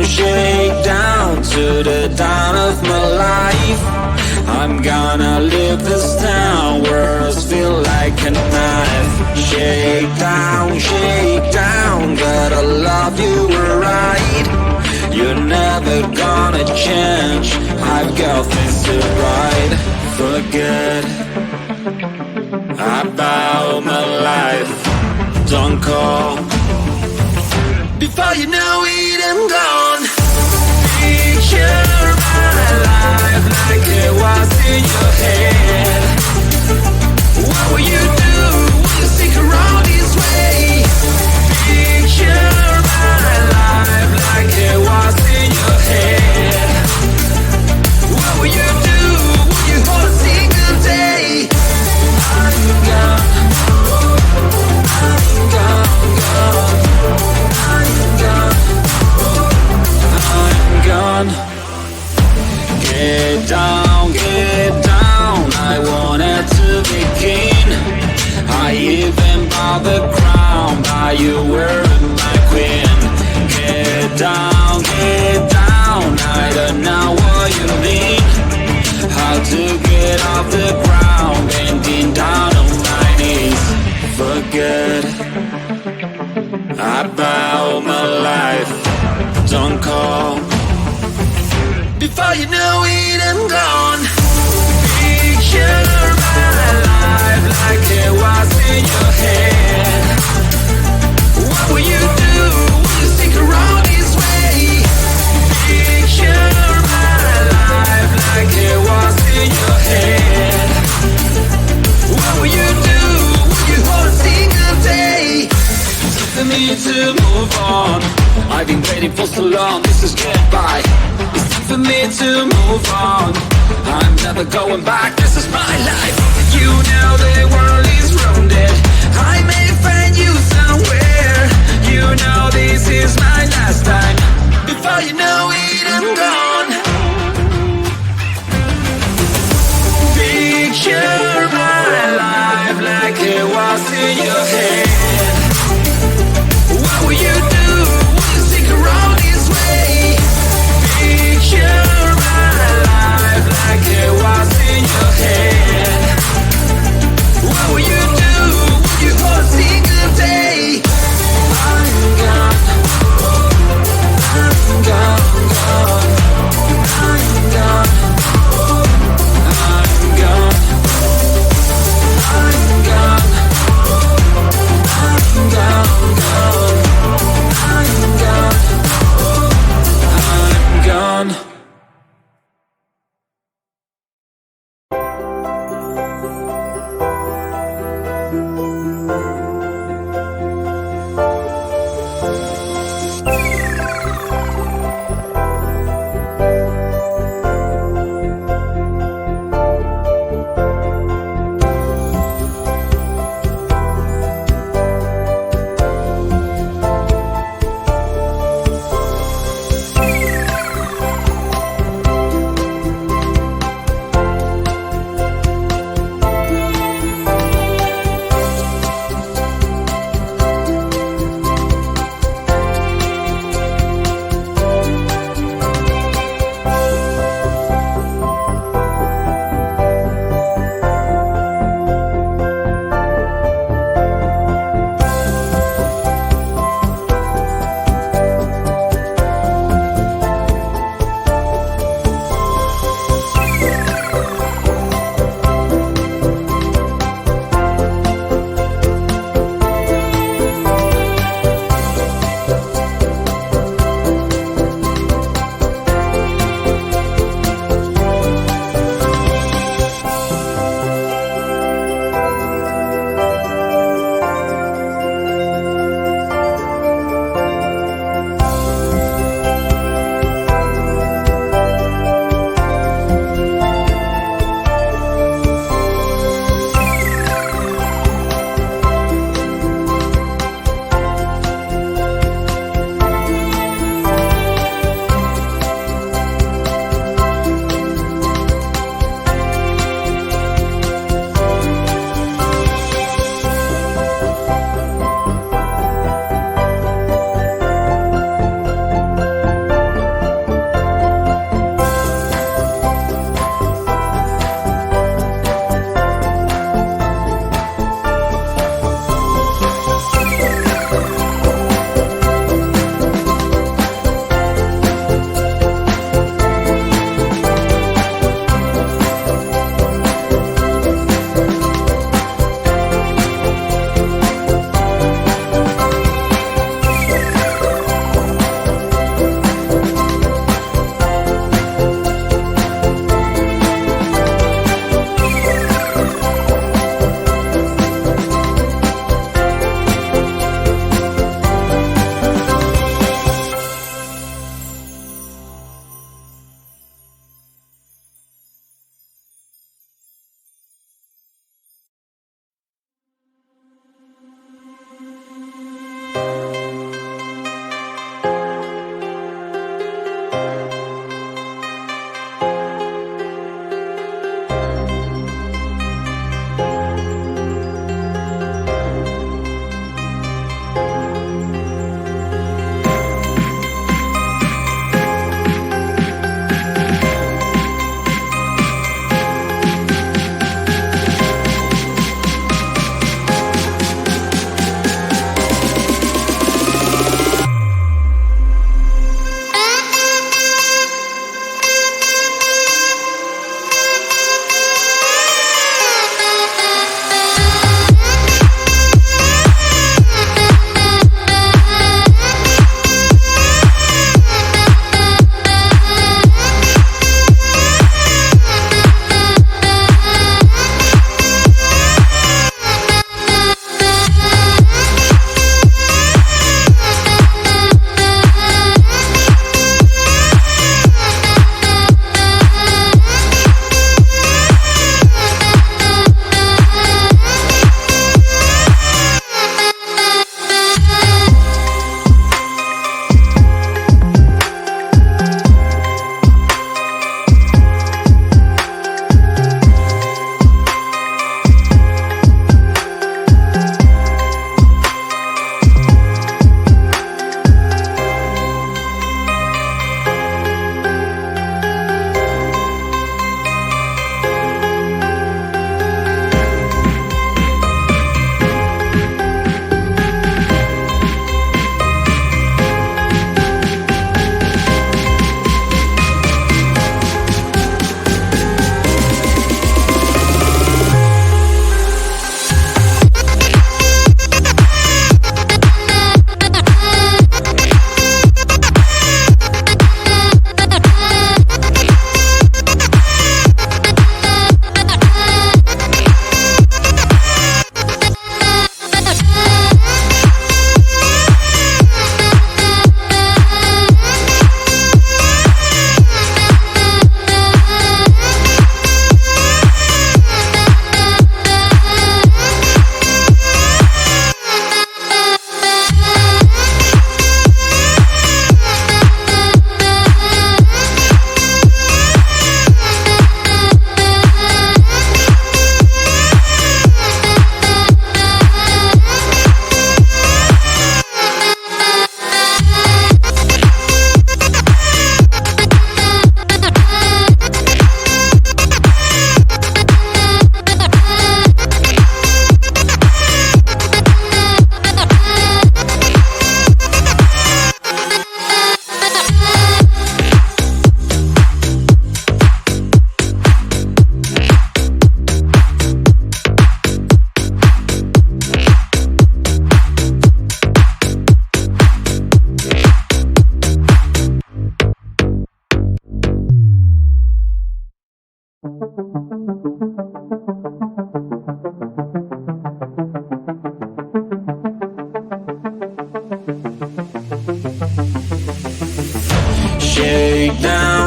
shake down to the dawn of my life. I'm gonna leave this town, words feel like a knife. Shake down, gotta love you right. You're never gonna change, I've got things to write. Forget about my life, don't call. Before you know it, I'm gone. Picture my life like it was in your head. What will you do when you stick around this way? Picture my life like it was in your head. What will you do when you hold a single day? I'm gone, I'm gone. Get down, I wanted to begin. I even bought the crown, but you were my queen. Get down, I don't know what you mean. How to get off the ground, bending down on my knees. Forget about my life, don't call. Before you know it, I'm gone. Picture my life like it was in your head. What will you do when you stick around this way? Picture my life like it was in your head. What will you do when you hold a single day? For me to move on, I've been waiting for so long, this is goodbye. It's time for me to move on, I'm never going back, this is my life. You know the world is rounded, I may find you somewhere. You know this is my last time. Before you know it, I'm gone. Picture my life like it was in your head. What will you do when you stick around this way? Picture my life like it was in your head. What will you do when you hold a single day? I'm gone, I'm gone, I'm gone, I'm gone, I'm gone.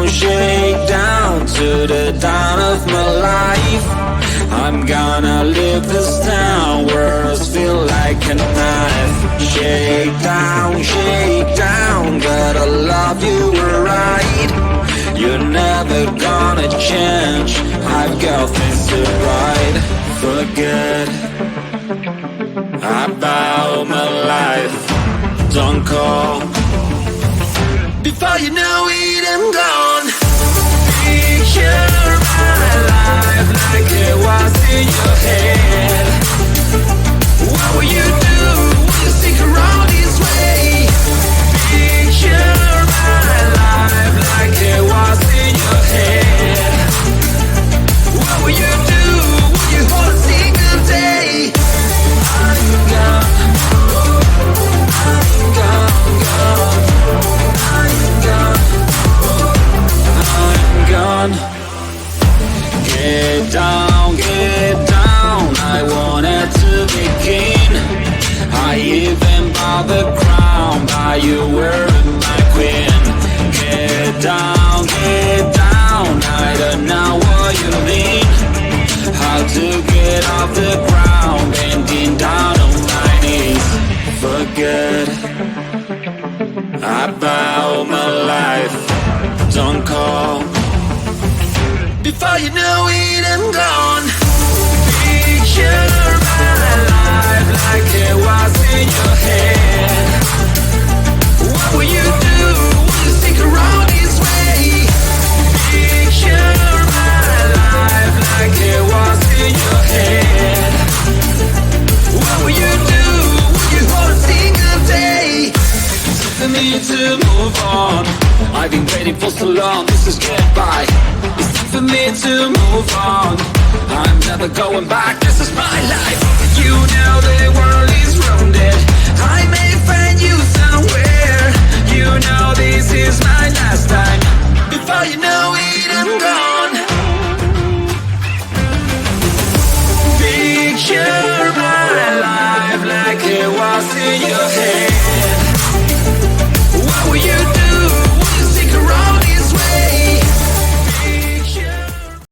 shake down to the dawn of my life. I'm gonna leave this town, words feel like a knife. Shake down, gotta love you right. You're never gonna change, I've got things to write. Forget about my life, don't call. Before you know it, I'm gone. Picture my life like it was in your head. What will you do? Will you stick around this way? Picture my life like it was in your head. What will you do? Will you hold a single day? I'm gone. I'm gone. Get down, I wanted to begin. I even bought the crown, but you were my queen. Get down, I don't know what you mean. How to get off the ground, bending down on my knees. Forget about my life, don't call. Before you know it, I'm gone. Picture my life like it was in your head. What will you do? Will you stick around this way? Picture my life like it was in your head. What will you do? Will you hold a single day? It's time for me to move on. I've been waiting for so long, this is goodbye. It's time for me to move on. I'm never going back, this is my life. You know the world is rounded. I